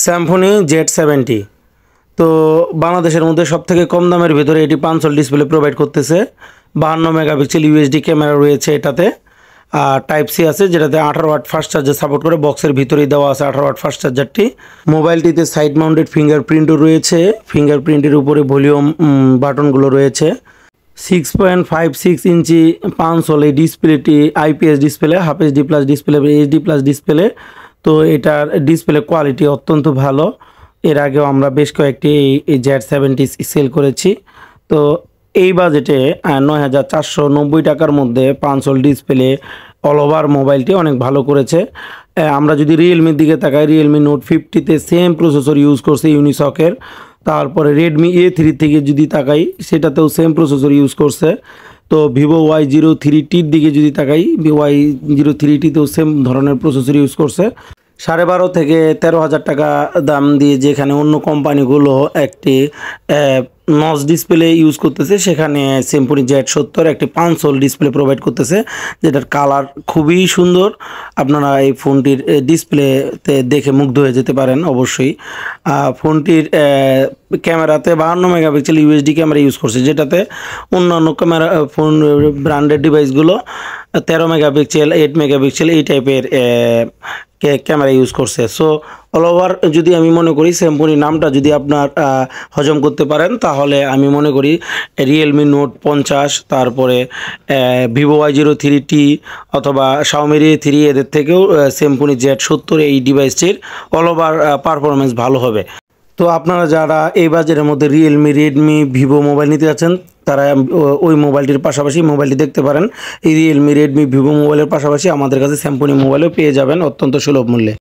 Samsung Z70। তো বাংলাদেশের মধ্যে সবথেকে কম দামের ভিতরে এটি 5 ডিসপ্লে প্রোভাইড করতেছে। 52 মেগাপিক্সেল ইউএসডি ক্যামেরা রয়েছে এটাতে। আর টাইপ সি আছে, যেটাতে 18 ওয়াট ফাস্ট চার্জার সাপোর্ট করে। বক্সের ভিতরেই দেওয়া আছে 18 ওয়াট ফাস্ট চার্জারটি। মোবাইলটিতে সাইড মাউন্টেড ফিঙ্গারপ্রিন্টও রয়েছে। ফিঙ্গারপ্রিন্টের উপরে ভলিউম বাটনগুলো রয়েছে। 6.56 ইঞ্চি 5 এই ডিসপ্লেটি IPS display, half HD plus display, HD plus display. তো এটার ডিসপ্লে কোয়ালিটি অত্যন্ত ভালো। এর আগেও আমরা বেশ কয়েকটি এই Z70 সেল করেছি। তো এই বাজেটে 9,490 টাকার মধ্যে 5 ডিসপ্লে অল ওভার মোবাইলটি অনেক ভালো করেছে। আমরা যদি রিয়েলমির দিকে তাকাই, রিয়েলমি নোট 50তে সেম প্রসেসর ইউজ করছে ইউনিসকের। তারপরে রেডমি A3 থেকে যদি তাকাই, সেটাতেও সেম প্রসেসর ইউজ করছে। তো ভিভো Y03Tর দিকে যদি তাকাই, Y03Tতেও সেম ধরনের প্রসেসর ইউজ করছে। 12.5 থেকে 13,000 টাকা দাম দিয়ে যেখানে অন্য কোম্পানিগুলো একটি নচ ডিসপ্লে ইউজ করতেছে, সেখানে স্যামসাং Z70 একটি 5 ডিসপ্লে প্রোভাইড করতেছে, যেটার কালার খুবই সুন্দর। আপনারা এই ফোনটির ডিসপ্লেতে দেখে মুগ্ধ হয়ে যেতে পারেন অবশ্যই। ফোনটির ক্যামেরাতে 52 মেগাপিক্সেল ইউএসডি ক্যামেরা ইউজ করছে, যেটাতে অন্যান্য ক্যামেরা ফোন ব্র্যান্ডেড ডিভাইসগুলো 13 মেগাপিক্সেল, 8 মেগাপিক্সেল এই টাইপের ক্যামেরা ইউজ করছে। সো অল ওভার যদি আমি মনে করি স্যামসাং নামটা যদি আপনার হজম করতে পারেন, তাহলে আমি মনে করি রিয়েলমি নোট 50, তারপরে ভিভো Y03T অথবা শাওমি A3 এদের থেকেও স্যামসাং Z70 এই ডিভাইসটির অল ওভার পারফরমেন্স ভালো হবে। তো আপনারা যারা এই বাজারের মধ্যে রিয়েলমি, রেডমি, ভিভো মোবাইল নিতে যাচ্ছেন, তারা ওই মোবাইলটির পাশাপাশি মোবাইলটি দেখতে পারেন। এই রিয়েলমি, রেডমি, ভিভো মোবাইলের পাশাপাশি আমাদের কাছে স্যামসাং মোবাইলও পেয়ে যাবেন অত্যন্ত সুলভ মূল্যে।